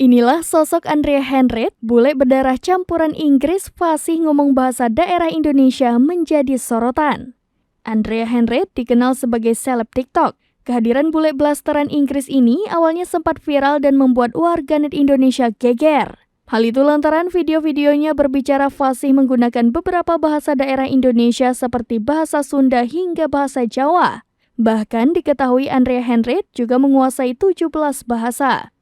Inilah sosok Andrea Henriette, bule berdarah campuran Inggris fasih ngomong bahasa daerah Indonesia menjadi sorotan. Andrea Henriette dikenal sebagai seleb TikTok. Kehadiran bule blasteran Inggris ini awalnya sempat viral dan membuat warganet Indonesia geger. Hal itu lantaran video-videonya berbicara fasih menggunakan beberapa bahasa daerah Indonesia seperti bahasa Sunda hingga bahasa Jawa. Bahkan diketahui Andrea Henriette juga menguasai 17 bahasa.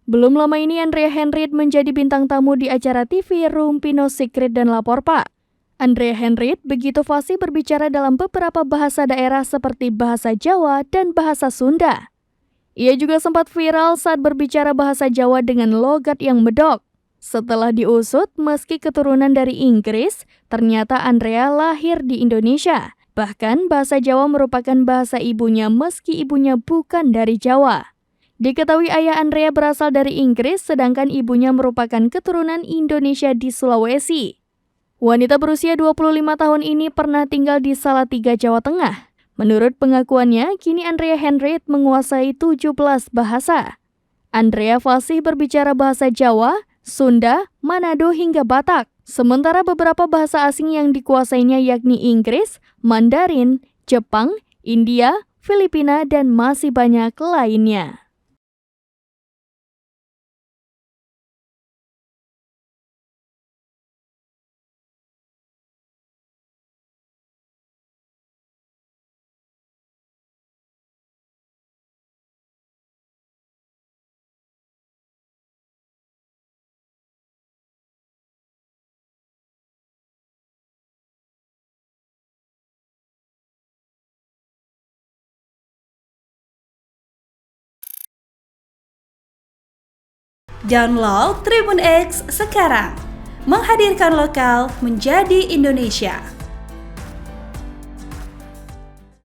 Belum lama ini Andrea Henriette menjadi bintang tamu di acara TV Rumpi No Secret dan Lapor Pak. Andrea Henriette begitu fasih berbicara dalam beberapa bahasa daerah seperti bahasa Jawa dan bahasa Sunda. Ia juga sempat viral saat berbicara bahasa Jawa dengan logat yang medok. Setelah diusut, meski keturunan dari Inggris, ternyata Andrea lahir di Indonesia. Bahkan bahasa Jawa merupakan bahasa ibunya meski ibunya bukan dari Jawa. Diketahui ayah Andrea berasal dari Inggris, sedangkan ibunya merupakan keturunan Indonesia di Sulawesi. Wanita berusia 25 tahun ini pernah tinggal di Salatiga, Jawa Tengah. Menurut pengakuannya, kini Andrea Henriette menguasai 17 bahasa. Andrea fasih berbicara bahasa Jawa, Sunda, Manado hingga Batak. Sementara beberapa bahasa asing yang dikuasainya yakni Inggris, Mandarin, Jepang, India, Filipina, dan masih banyak lainnya. Download Tribun X sekarang, menghadirkan lokal menjadi Indonesia.